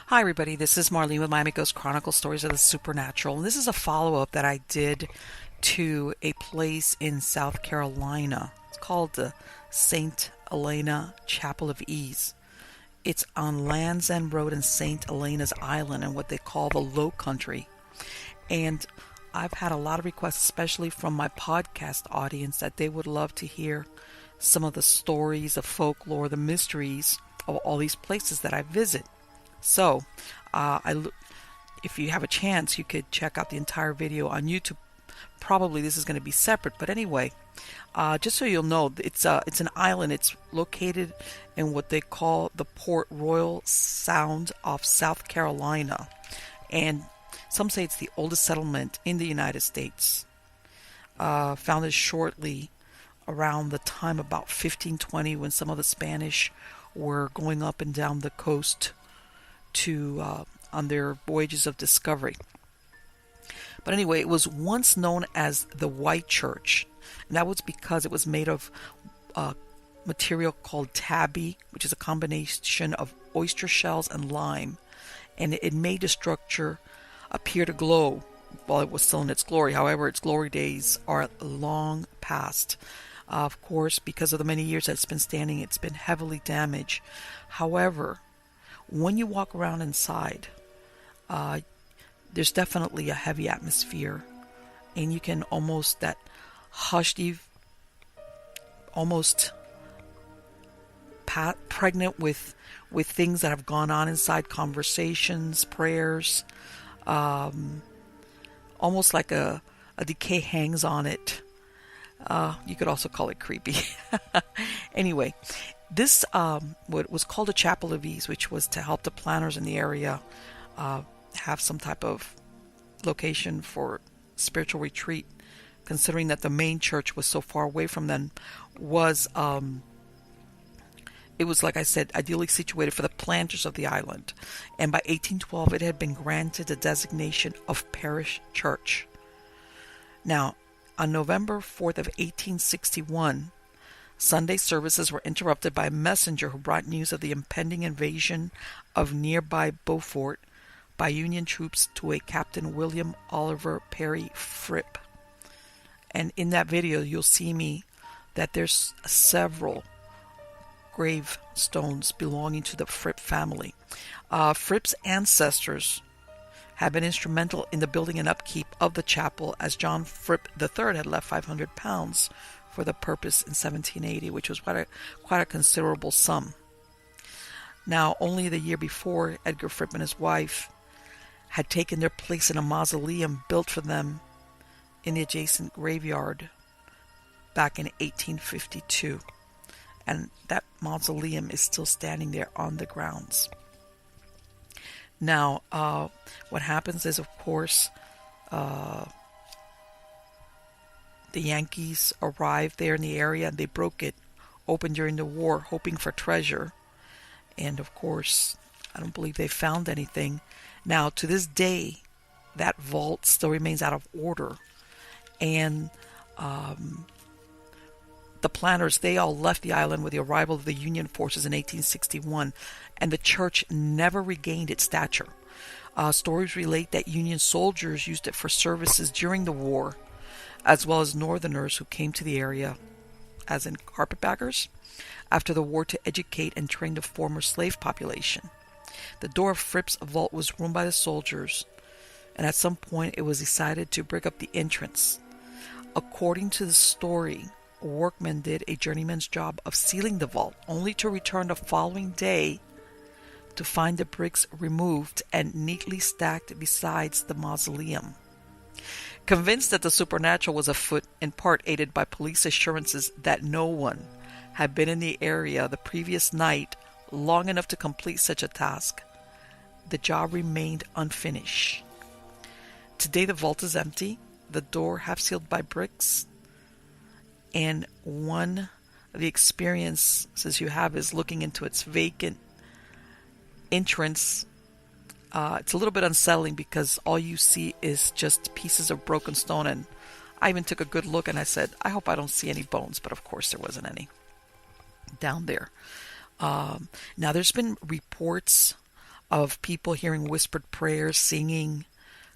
Hi, everybody. This is Marlene with Miami Ghost Chronicle Stories of the Supernatural. And this is a follow-up that I did to a place in South Carolina. It's called the St. Helena Chapel of Ease. It's on Land's End Road in St. Helena's Island in what they call the Low Country. And I've had a lot of requests, especially from my podcast audience, that they would love to hear some of the stories, the folklore, the mysteries of all these places that I visit. So, if you have a chance, you could check out the entire video on YouTube. Probably this is going to be separate, but anyway, just so you'll know, it's an island. It's located in what they call the Port Royal Sound of South Carolina, and some say it's the oldest settlement in the United States. Founded shortly around the time about 1520, when some of the Spanish were going up and down the coast on their voyages of discovery. But anyway, it was once known as the White Church, and that was because it was made of material called tabby, which is a combination of oyster shells and lime, and it made the structure appear to glow while it was still in its glory. However, its glory days are long past. Of course, because of the many years that it's been standing, it's been heavily damaged. However, when you walk around inside, there's definitely a heavy atmosphere, and you can almost that hushed, almost pregnant with things that have gone on inside, conversations, prayers, almost like a decay hangs on it. You could also call it creepy. Anyway, this what was called a Chapel of Ease, which was to help the planners in the area have some type of location for spiritual retreat, considering that the main church was so far away from them, was it was, like I said, ideally situated for the planters of the island. And by 1812, it had been granted the designation of parish church. Now, on November 4th of 1861, Sunday services were interrupted by a messenger who brought news of the impending invasion of nearby Beaufort by Union troops to a Captain William Oliver Perry Fripp. And in that video, you'll see me that there's several gravestones belonging to the Fripp family. Fripp's ancestors had been instrumental in the building and upkeep of the chapel, as John Fripp III had left 500 pounds for the purpose in 1780, which was quite a considerable sum. Now, only the year before, Edgar Fripp and his wife had taken their place in a mausoleum built for them in the adjacent graveyard back in 1852. And that mausoleum is still standing there on the grounds. Now, what happens is, of course, the Yankees arrived there in the area, and they broke it open during the war, hoping for treasure. And, of course, I don't believe they found anything. Now, to this day, that vault still remains out of order. And the planters, they all left the island with the arrival of the Union forces in 1861, and the church never regained its stature. Stories relate that Union soldiers used it for services during the war, as well as Northerners who came to the area, as in carpetbaggers, after the war to educate and train the former slave population. The door of Fripp's vault was roomed by the soldiers, and at some point it was decided to break up the entrance. According to the story, workmen did a journeyman's job of sealing the vault, only to return the following day to find the bricks removed and neatly stacked beside the mausoleum. Convinced that the supernatural was afoot, in part aided by police assurances that no one had been in the area the previous night long enough to complete such a task, the job remained unfinished. Today the vault is empty, the door half sealed by bricks, and one of the experiences you have is looking into its vacant entrance. It's a little bit unsettling because all you see is just pieces of broken stone, and I even took a good look and I said, I hope I don't see any bones, but of course there wasn't any down there. Now there's been reports of people hearing whispered prayers, singing,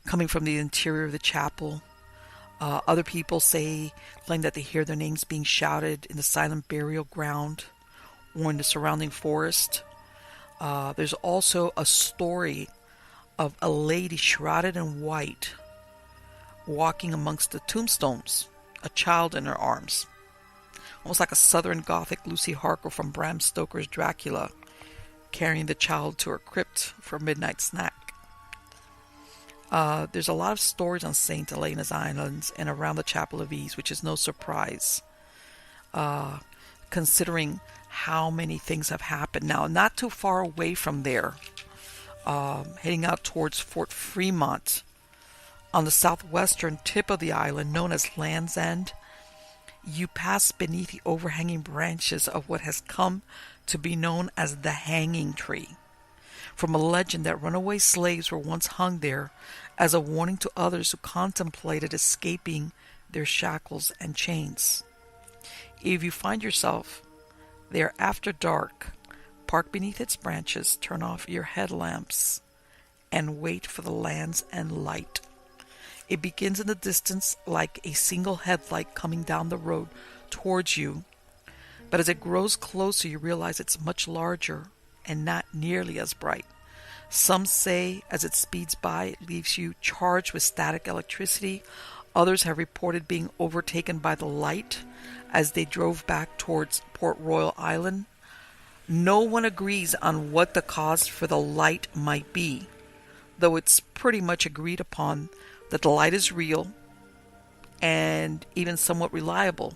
coming from the interior of the chapel. Other people claim that they hear their names being shouted in the silent burial ground or in the surrounding forest. There's also a story of a lady shrouded in white walking amongst the tombstones, a child in her arms. Almost like a Southern Gothic Lucy Harker from Bram Stoker's Dracula, carrying the child to her crypt for a midnight snack. There's a lot of stories on St. Helena's Islands and around the Chapel of Ease, which is no surprise, considering how many things have happened. Now, not too far away from there, heading out towards Fort Fremont, on the southwestern tip of the island, known as Land's End, you pass beneath the overhanging branches of what has come to be known as the Hanging Tree, from a legend that runaway slaves were once hung there as a warning to others who contemplated escaping their shackles and chains. If you find yourself there after dark, park beneath its branches, turn off your headlamps, and wait for the Land's End light. It begins in the distance like a single headlight coming down the road towards you, but as it grows closer, you realize it's much larger and not nearly as bright. Some say as it speeds by, it leaves you charged with static electricity. Others have reported being overtaken by the light as they drove back towards Port Royal Island. No one agrees on what the cause for the light might be, though it's pretty much agreed upon that the light is real and even somewhat reliable.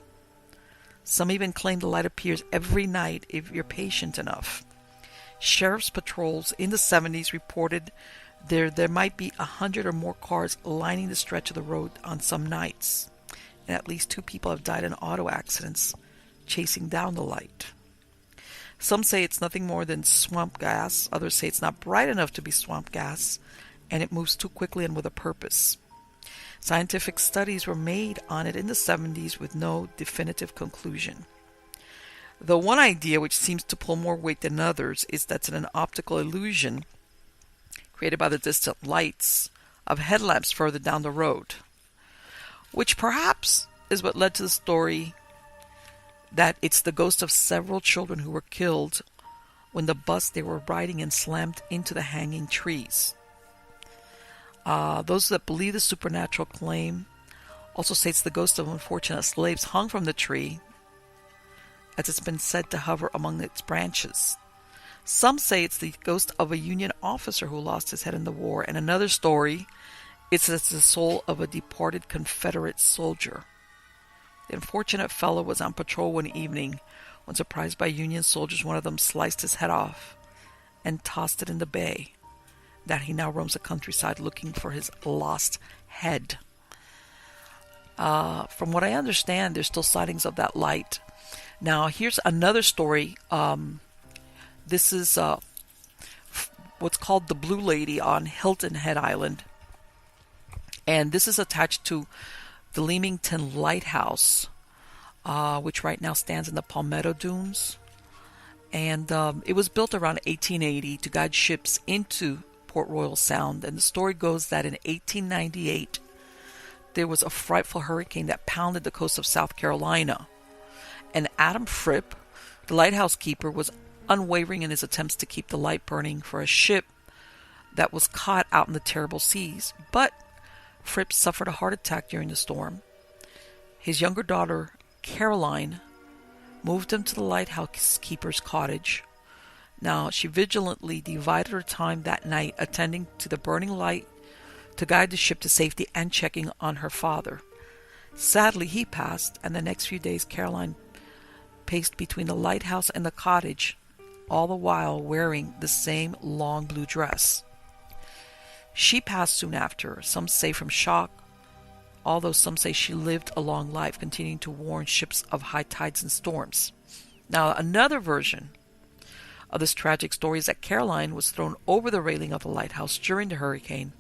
Some even claim the light appears every night if you're patient enough. Sheriff's patrols in the 70s reported there might be 100 or more cars lining the stretch of the road on some nights, and at least 2 people have died in auto accidents chasing down the light. Some say it's nothing more than swamp gas. Others say it's not bright enough to be swamp gas, and it moves too quickly and with a purpose. Scientific studies were made on it in the 70s with no definitive conclusion. The one idea which seems to pull more weight than others is that it's an optical illusion created by the distant lights of headlamps further down the road, which perhaps is what led to the story that it's the ghost of several children who were killed when the bus they were riding in slammed into the hanging trees. Those that believe the supernatural claim also say it's the ghost of unfortunate slaves hung from the tree, as it's been said to hover among its branches. Some say it's the ghost of a Union officer who lost his head in the war, and another story, it's the soul of a departed Confederate soldier. The unfortunate fellow was on patrol one evening when, surprised by Union soldiers, one of them sliced his head off and tossed it in the bay. That he now roams the countryside looking for his lost head. From what I understand, there's still sightings of that light. Now, here's another story. This is what's called the Blue Lady on Hilton Head Island. And this is attached to the Leamington Lighthouse, which right now stands in the Palmetto Dunes. And it was built around 1880 to guide ships into Port Royal Sound. And the story goes that in 1898, there was a frightful hurricane that pounded the coast of South Carolina. And Adam Fripp, the lighthouse keeper, was unwavering in his attempts to keep the light burning for a ship that was caught out in the terrible seas. But Fripp suffered a heart attack during the storm. His younger daughter, Caroline, moved him to the lighthouse keeper's cottage. Now, she vigilantly divided her time that night attending to the burning light to guide the ship to safety and checking on her father. Sadly, he passed, and the next few days Caroline paced between the lighthouse and the cottage, all the while wearing the same long blue dress. She passed soon after, some say from shock, although some say she lived a long life, continuing to warn ships of high tides and storms. Now, another version of this tragic story is that Caroline was thrown over the railing of the lighthouse during the hurricane,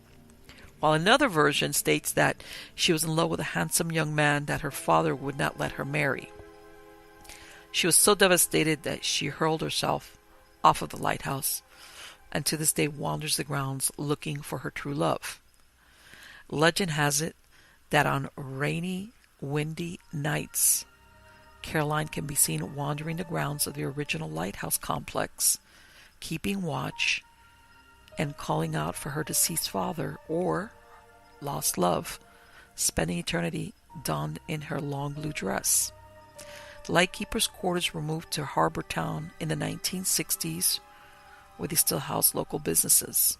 while another version states that she was in love with a handsome young man that her father would not let her marry. She was so devastated that she hurled herself off of the lighthouse and to this day wanders the grounds looking for her true love. Legend has it that on rainy, windy nights, Caroline can be seen wandering the grounds of the original lighthouse complex, keeping watch and calling out for her deceased father or lost love, spending eternity donned in her long blue dress. The lightkeeper's quarters were moved to Harbor Town in the 1960s, where they still house local businesses.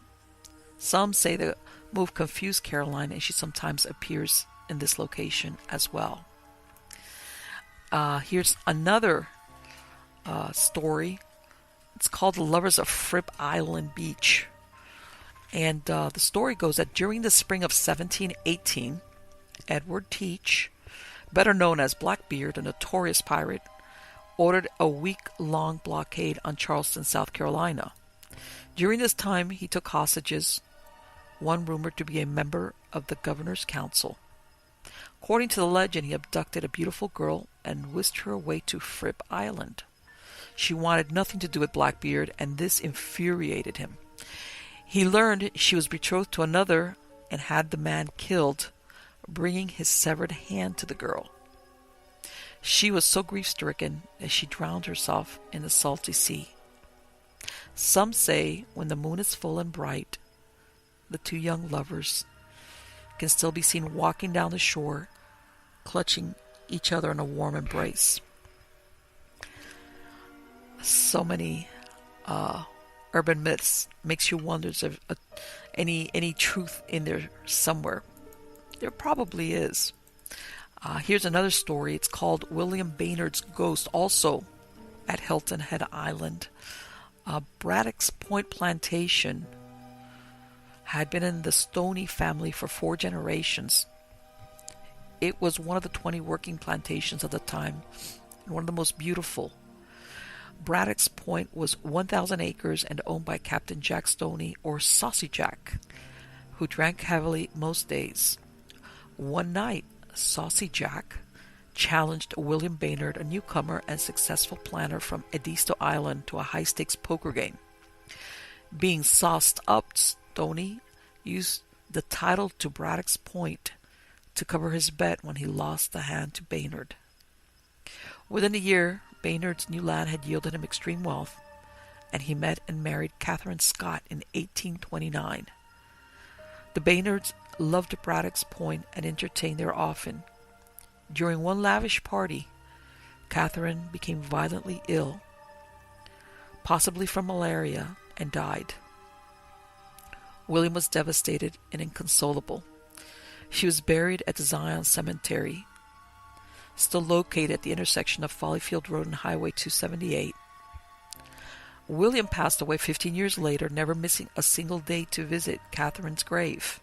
Some say the move confused Caroline, and she sometimes appears in this location as well. Here's another story. It's called The Lovers of Fripp Island Beach. And the story goes that during the spring of 1718, Edward Teach, better known as Blackbeard, a notorious pirate, ordered a week-long blockade on Charleston, South Carolina. During this time, he took hostages, one rumored to be a member of the governor's council. According to the legend, he abducted a beautiful girl and whisked her away to Fripp Island. She wanted nothing to do with Blackbeard, and this infuriated him. He learned she was betrothed to another and had the man killed, bringing his severed hand to the girl. She was so grief-stricken that she drowned herself in the salty sea. Some say when the moon is full and bright, the two young lovers can still be seen walking down the shore, clutching each other in a warm embrace. So many urban myths. Makes you wonder if there's any truth in there somewhere. There probably is. Here's another story. It's called William Baynard's Ghost, also at Hilton Head Island. Braddock's Point Plantation had been in the Stoney family for 4 generations. It was one of the 20 working plantations of the time, and one of the most beautiful. Braddock's Point was 1,000 acres and owned by Captain Jack Stoney, or Saucy Jack, who drank heavily most days. One night, Saucy Jack challenged William Baynard, a newcomer and successful planner from Edisto Island, to a high-stakes poker game. Being sauced up, Stoney used the title to Braddock's Point to cover his bet when he lost the hand to Baynard. Within a year, Baynard's new land had yielded him extreme wealth, and he met and married Catherine Scott in 1829. The Baynards loved Braddock's Point and entertained there often. During one lavish party, Catherine became violently ill, possibly from malaria, and died. William was devastated and inconsolable. She was buried at the Zion Cemetery, still located at the intersection of Follyfield Road and Highway 278. William passed away 15 years later, never missing a single day to visit Catherine's grave.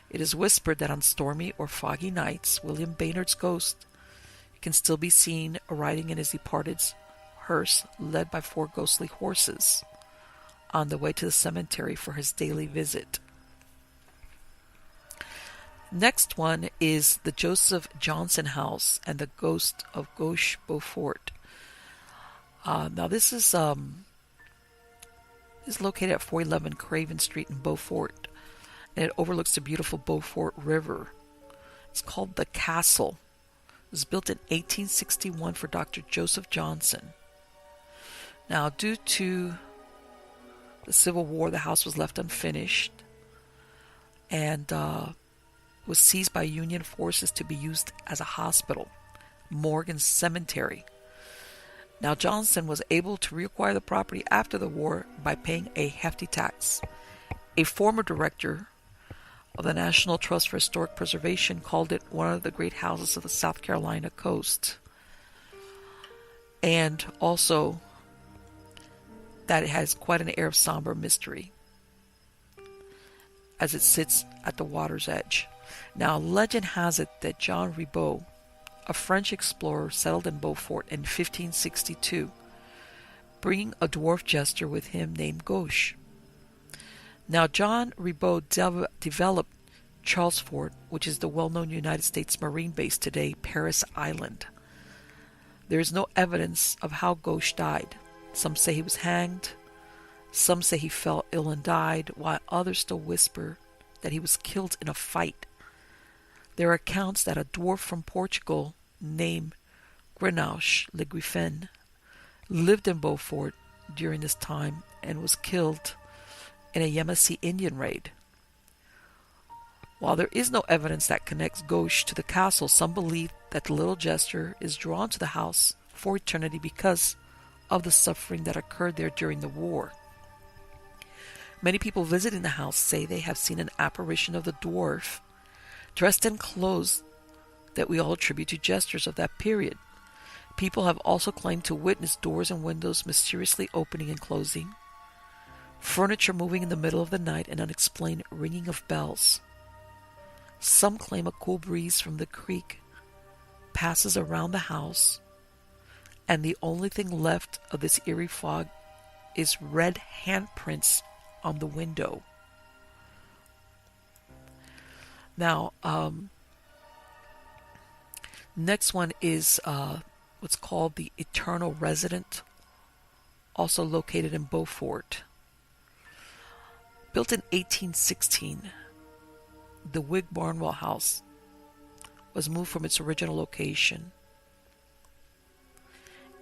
It is whispered that on stormy or foggy nights, William Baynard's ghost can still be seen riding in his departed hearse, led by 4 ghostly horses, on the way to the cemetery for his daily visit. Next one is the Joseph Johnson House and the Ghost of Gauche, Beaufort. Now this is located at 411 Craven Street in Beaufort, and it overlooks the beautiful Beaufort River. It's called The Castle. It was built in 1861 for Dr. Joseph Johnson. Now, due to the Civil War, the house was left unfinished and was seized by Union forces to be used as a hospital, morgue, and cemetery. Now, Johnson was able to reacquire the property after the war by paying a hefty tax. A former director of the National Trust for Historic Preservation called it one of the great houses of the South Carolina coast. And also that it has quite an air of somber mystery as it sits at the water's edge. Now, legend has it that Jean Ribault, a French explorer, settled in Beaufort in 1562, bringing a dwarf jester with him named Gauche. Now, John Ribault developed Charles Fort, which is the well-known United States Marine base today, Paris Island. There is no evidence of how Gauche died. Some say he was hanged, Some say he fell ill and died, while others still whisper that he was killed in a fight. There are accounts that a dwarf from Portugal named Gauche le Griffin lived in Beaufort during this time and was killed in a Yamasee Indian raid. While there is no evidence that connects Gauche to the castle, some believe that the little jester is drawn to the house for eternity because of the suffering that occurred there during the war. Many people visiting the house say they have seen an apparition of the dwarf dressed in clothes that we all attribute to jesters of that period. People have also claimed to witness doors and windows mysteriously opening and closing, furniture moving in the middle of the night, and unexplained ringing of bells. Some claim a cool breeze from the creek passes around the house, and the only thing left of this eerie fog is red handprints on the window. Now, next one is what's called the Eternal Resident, also located in Beaufort. Built in 1816, the Whig Barnwell House was moved from its original location,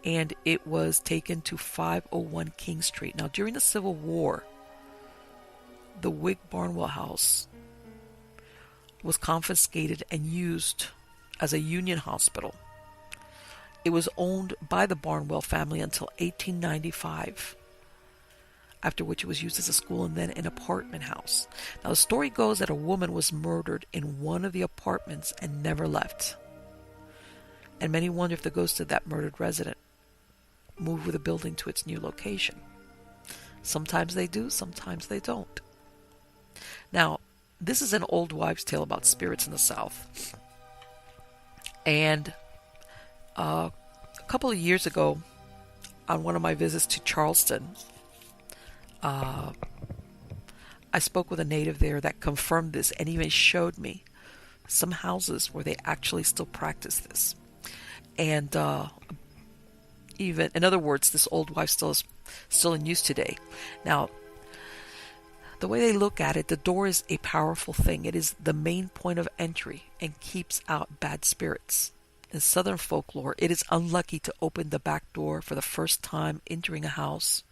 and it was taken to 501 King Street. Now, during the Civil War, the Whig Barnwell House was confiscated and used as a Union hospital. It was owned by the Barnwell family until 1895, after which it was used as a school and then an apartment house. Now, the story goes that a woman was murdered in one of the apartments and never left. And many wonder if the ghost of that murdered resident moved with the building to its new location. Sometimes they do, sometimes they don't. Now, this is an old wives' tale about spirits in the South. And a couple of years ago, on one of my visits to Charleston, I spoke with a native there that confirmed this and even showed me some houses where they actually still practice this. And even, in other words, this old wife still is still in use today. Now, the way they look at it, the door is a powerful thing. It is the main point of entry and keeps out bad spirits. In Southern folklore, it is unlucky to open the back door for the first time entering a house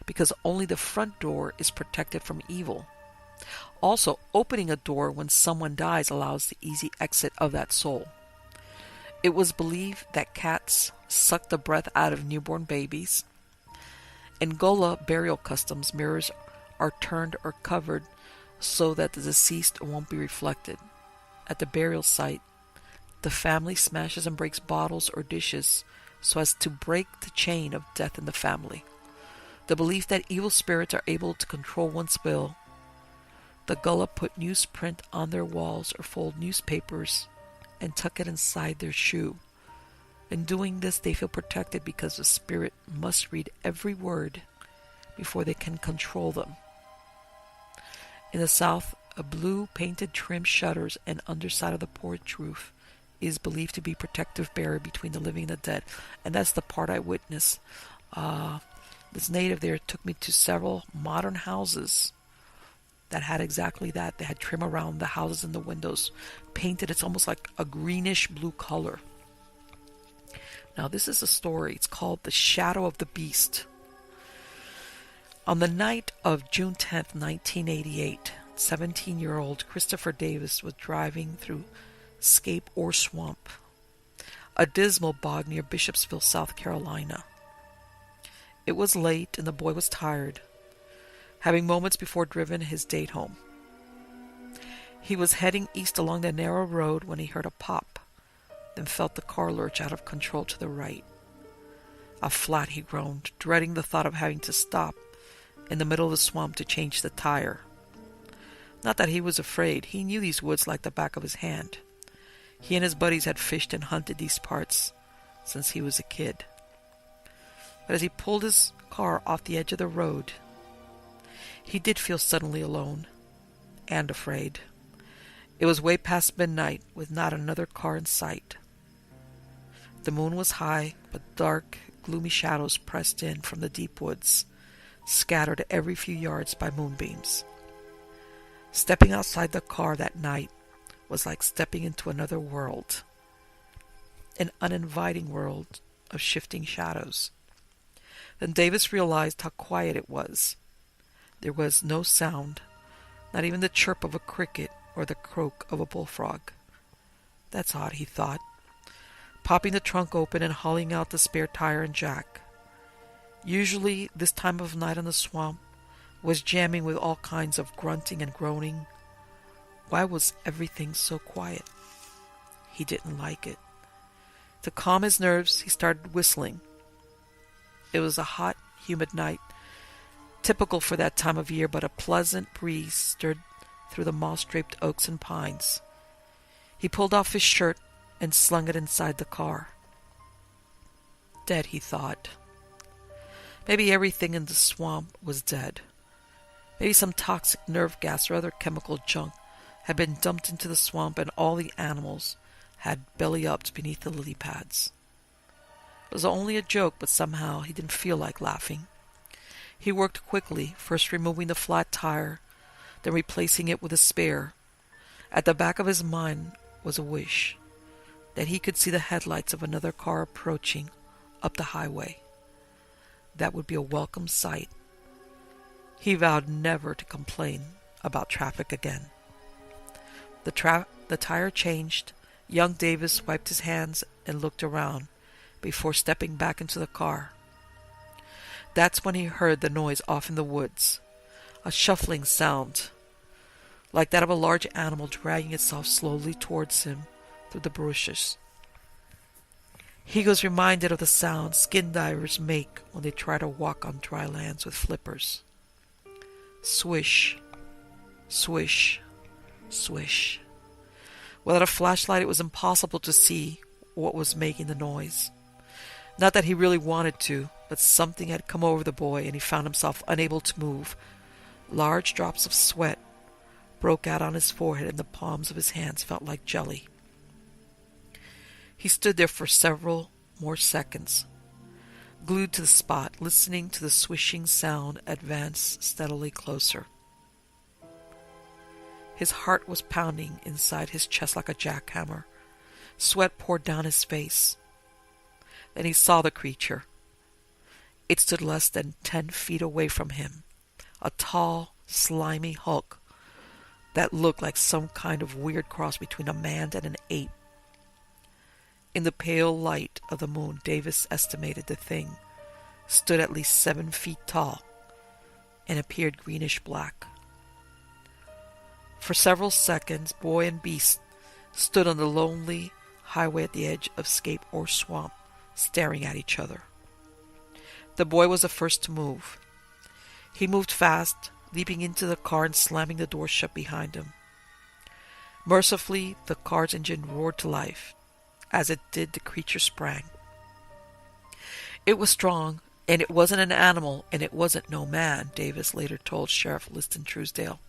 because only the front door is protected from evil. Also, opening a door when someone dies allows the easy exit of that soul. It was believed that cats suck the breath out of newborn babies. In Gullah burial customs, mirrors are turned or covered so that the deceased won't be reflected. At the burial site, the family smashes and breaks bottles or dishes so as to break the chain of death in the family. The belief that evil spirits are able to control one's will. The Gullah put newsprint on their walls or fold newspapers and tuck it inside their shoe. In doing this, they feel protected because the spirit must read every word before they can control them. In the South, a blue painted trim shutters and underside of the porch roof is believed to be protective barrier between the living and the dead. And that's the part I witnessed. This native there took me to several modern houses that had exactly that. They had trim around the houses and the windows, painted. It's almost like a greenish blue color. Now, this is a story. It's called The Shadow of the Beast. On the night of June 10th, 1988, 17-year-old Christopher Davis was driving through Scape Ore Swamp, a dismal bog near Bishopsville, South Carolina. It was late and the boy was tired, having moments before driven his date home. He was heading east along the narrow road when he heard a pop, then felt the car lurch out of control to the right. A flat, he groaned, dreading the thought of having to stop in the middle of the swamp to change the tire. Not that he was afraid. He knew these woods like the back of his hand. He and his buddies had fished and hunted these parts since he was a kid. But as he pulled his car off the edge of the road, he did feel suddenly alone and afraid. It was way past midnight with not another car in sight. The moon was high, but dark, gloomy shadows pressed in from the deep woods, scattered every few yards by moonbeams. Stepping outside the car that night was like stepping into another world, an uninviting world of shifting shadows. Then Davis realized how quiet it was. There was no sound, not even the chirp of a cricket or the croak of a bullfrog. That's odd, he thought, popping the trunk open and hauling out the spare tire and jack. Usually, this time of night on the swamp was jamming with all kinds of grunting and groaning. Why was everything so quiet? He didn't like it. To calm his nerves, he started whistling. It was a hot, humid night, typical for that time of year, but a pleasant breeze stirred through the moss-draped oaks and pines. He pulled off his shirt and slung it inside the car. Dead, he thought. Maybe everything in the swamp was dead. Maybe some toxic nerve gas or other chemical junk had been dumped into the swamp and all the animals had belly-upped beneath the lily pads. It was only a joke, but somehow he didn't feel like laughing. He worked quickly, first removing the flat tire, then replacing it with a spare. At the back of his mind was a wish that he could see the headlights of another car approaching up the highway. That would be a welcome sight. He vowed never to complain about traffic again. The tire changed. Young Davis wiped his hands and looked around before stepping back into the car. That's when he heard the noise off in the woods, a shuffling sound, like that of a large animal dragging itself slowly towards him through the bushes. He was reminded of the sound skin divers make when they try to walk on dry lands with flippers. Swish, swish, swish. Without a flashlight, it was impossible to see what was making the noise. Not that he really wanted to, but something had come over the boy and he found himself unable to move. Large drops of sweat broke out on his forehead and the palms of his hands felt like jelly. He stood there for several more seconds, glued to the spot, listening to the swishing sound advance steadily closer. His heart was pounding inside his chest like a jackhammer. Sweat poured down his face. Then he saw the creature. It stood less than 10 feet away from him, a tall, slimy hulk that looked like some kind of weird cross between a man and an ape. In the pale light of the moon, Davis estimated the thing stood at least 7 feet tall and appeared greenish-black. For several seconds, boy and beast stood on the lonely highway at the edge of scape or swamp, staring at each other. The boy was the first to move. He moved fast, leaping into the car and slamming the door shut behind him. Mercifully, the car's engine roared to life. As it did, the creature sprang. It was strong, and it wasn't an animal, and it wasn't no man, Davis later told Sheriff Liston Truesdale.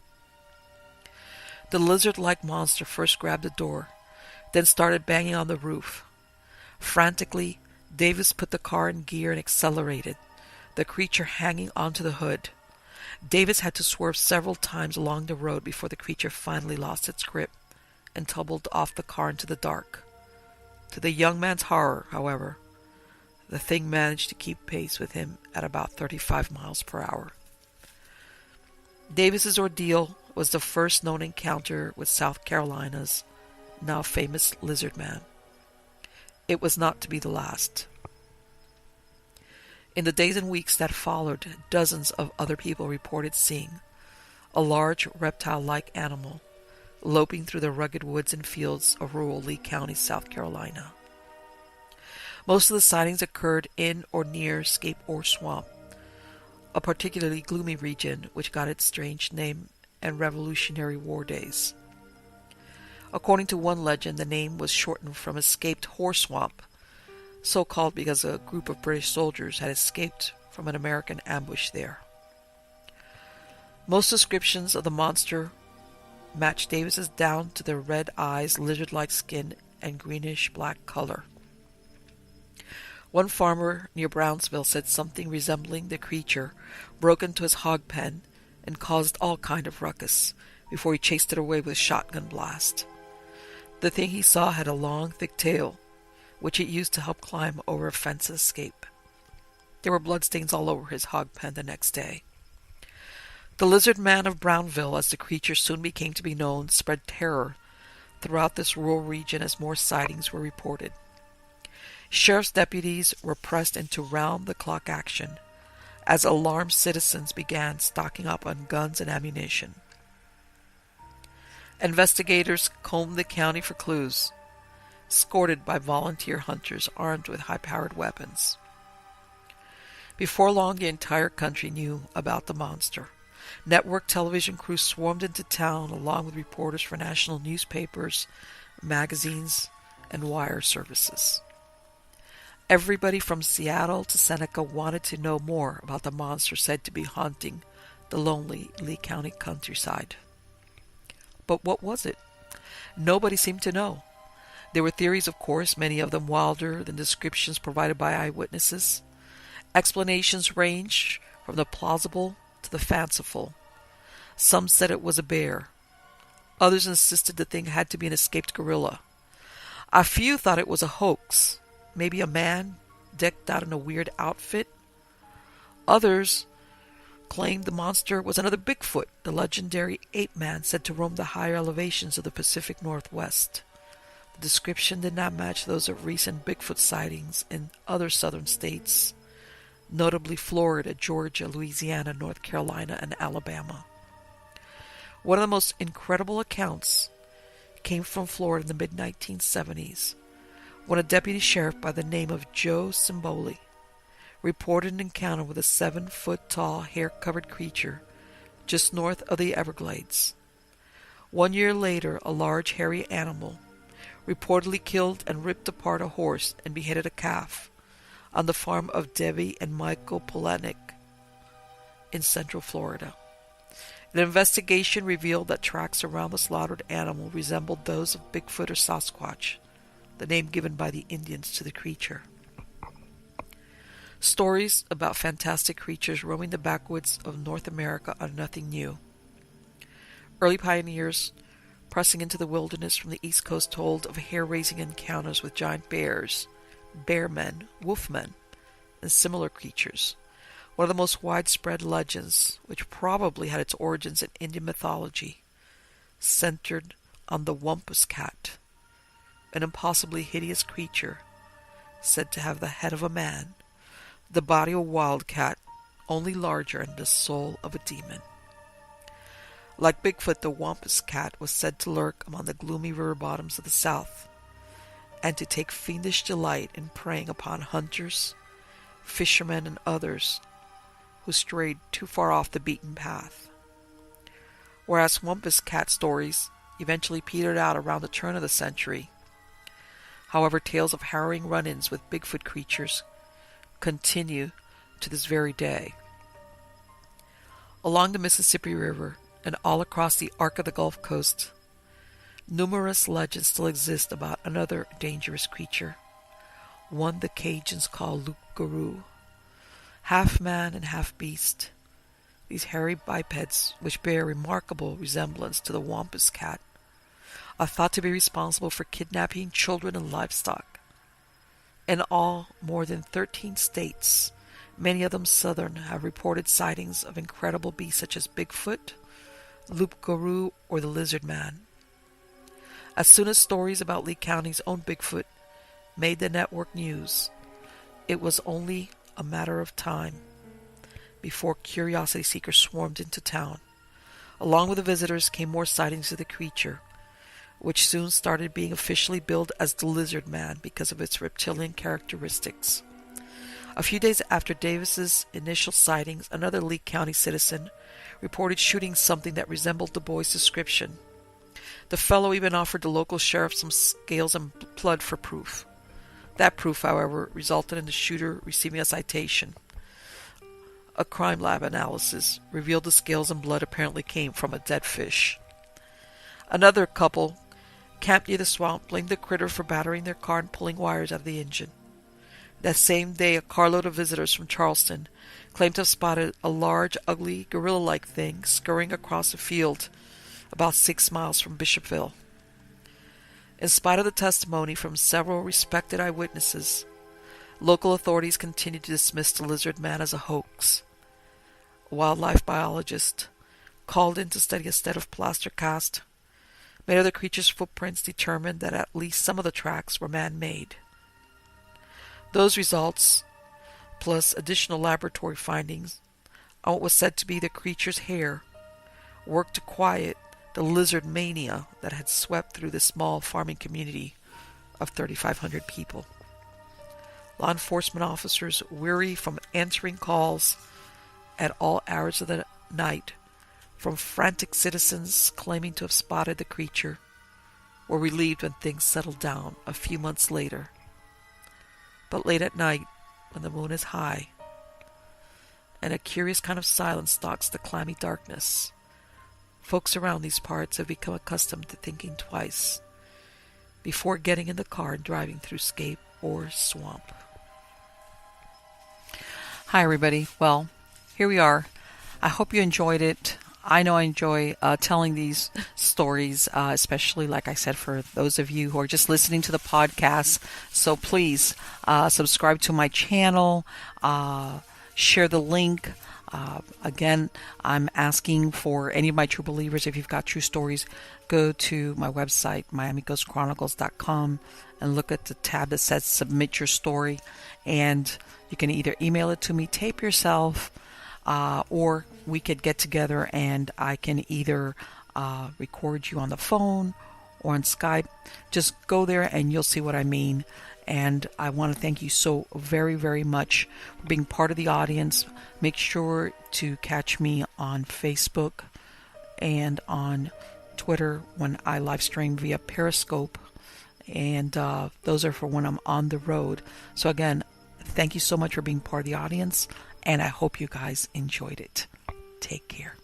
The lizard-like monster first grabbed the door, then started banging on the roof. Frantically, Davis put the car in gear and accelerated, the creature hanging onto the hood. Davis had to swerve several times along the road before the creature finally lost its grip and tumbled off the car into the dark. To the young man's horror, however, the thing managed to keep pace with him at about 35 miles per hour. Davis's ordeal was the first known encounter with South Carolina's now famous lizard man. It was not to be the last. In the days and weeks that followed, dozens of other people reported seeing a large reptile-like animal loping through the rugged woods and fields of rural Lee County, South Carolina. Most of the sightings occurred in or near Scape or Swamp, a particularly gloomy region which got its strange name in Revolutionary War days. According to one legend, the name was shortened from Escaped Horse Swamp, so called because a group of British soldiers had escaped from an American ambush there. Most descriptions of the monster matched Davis's down to the red eyes, lizard-like skin, and greenish-black color. One farmer near Brownsville said something resembling the creature broke into his hog pen and caused all kind of ruckus before he chased it away with a shotgun blast. The thing he saw had a long, thick tail, which it used to help climb over a fence and escape. There were bloodstains all over his hog pen the next day. The Lizard Man of Brownville, as the creature soon became to be known, spread terror throughout this rural region as more sightings were reported. Sheriff's deputies were pressed into round-the-clock action as alarmed citizens began stocking up on guns and ammunition. Investigators combed the county for clues, escorted by volunteer hunters armed with high-powered weapons. Before long, the entire country knew about the monster. Network television crews swarmed into town along with reporters for national newspapers, magazines, and wire services. Everybody from Seattle to Seneca wanted to know more about the monster said to be haunting the lonely Lee County countryside. But what was it? Nobody seemed to know. There were theories, of course, many of them wilder than descriptions provided by eyewitnesses. Explanations ranged from the plausible to the fanciful. Some said it was a bear. Others insisted the thing had to be an escaped gorilla. A few thought it was a hoax, maybe a man decked out in a weird outfit. Others claimed the monster was another Bigfoot, the legendary ape man said to roam the higher elevations of the Pacific Northwest. The description did not match those of recent Bigfoot sightings in other southern states, notably Florida, Georgia, Louisiana, North Carolina, and Alabama. One of the most incredible accounts came from Florida in the mid-1970s, when a deputy sheriff by the name of Joe Simboli reported an encounter with a 7-foot-tall, hair-covered creature just north of the Everglades. 1 year later, a large, hairy animal reportedly killed and ripped apart a horse and beheaded a calf on the farm of Debbie and Michael Polanick in central Florida. An investigation revealed that tracks around the slaughtered animal resembled those of Bigfoot or Sasquatch, the name given by the Indians to the creature. Stories about fantastic creatures roaming the backwoods of North America are nothing new. Early pioneers pressing into the wilderness from the East Coast told of hair-raising encounters with giant bears, bearmen, wolfmen, and similar creatures. One of the most widespread legends, which probably had its origins in Indian mythology, centered on the Wampus Cat, an impossibly hideous creature said to have the head of a man, the body of a wildcat, only larger, and the soul of a demon. Like Bigfoot, the Wampus Cat was said to lurk among the gloomy river bottoms of the South, and to take fiendish delight in preying upon hunters, fishermen, and others who strayed too far off the beaten path. Whereas Wampus Cat stories eventually petered out around the turn of the century, however, tales of harrowing run-ins with Bigfoot creatures continue to this very day. Along the Mississippi River and all across the arc of the Gulf Coast, numerous legends still exist about another dangerous creature, one the Cajuns call loup-garou. Half man and half beast, these hairy bipeds, which bear remarkable resemblance to the Wampus Cat, are thought to be responsible for kidnapping children and livestock. In all, more than 13 states, many of them southern, have reported sightings of incredible beasts such as Bigfoot, loup-garou, or the Lizard Man. As soon as stories about Lee County's own Bigfoot made the network news, it was only a matter of time before curiosity seekers swarmed into town. Along with the visitors came more sightings of the creature, which soon started being officially billed as the Lizard Man because of its reptilian characteristics. A few days after Davis's initial sightings, another Lee County citizen reported shooting something that resembled the boy's description. The fellow even offered the local sheriff some scales and blood for proof. That proof, however, resulted in the shooter receiving a citation. A crime lab analysis revealed the scales and blood apparently came from a dead fish. Another couple camped near the swamp blamed the critter for battering their car and pulling wires out of the engine. That same day, a carload of visitors from Charleston claimed to have spotted a large, ugly, gorilla-like thing scurrying across a field about 6 miles from Bishopville. In spite of the testimony from several respected eyewitnesses, local authorities continued to dismiss the lizard man as a hoax. A wildlife biologist, called in to study a set of plaster cast, made of the creature's footprints, determined that at least some of the tracks were man-made. Those results, plus additional laboratory findings on what was said to be the creature's hair, worked to quiet the lizard mania that had swept through the small farming community of 3,500 people. Law enforcement officers, weary from answering calls at all hours of the night from frantic citizens claiming to have spotted the creature, were relieved when things settled down a few months later. But late at night, when the moon is high, and a curious kind of silence stalks the clammy darkness, folks around these parts have become accustomed to thinking twice before getting in the car and driving through scape or swamp. Hi, everybody. Well, here we are. I hope you enjoyed it. I know I enjoy telling these stories, especially, like I said, for those of you who are just listening to the podcast. So please subscribe to my channel, share the link. Again, I'm asking for any of my true believers, if you've got true stories, go to my website, miamighostchronicles.com, and look at the tab that says Submit Your Story. And you can either email it to me, tape yourself, or we could get together and I can either record you on the phone or on Skype. Just go there and you'll see what I mean. And I want to thank you so very, very much for being part of the audience. Make sure to catch me on Facebook and on Twitter when I live stream via Periscope. And those are for when I'm on the road. So again, thank you so much for being part of the audience. And I hope you guys enjoyed it. Take care.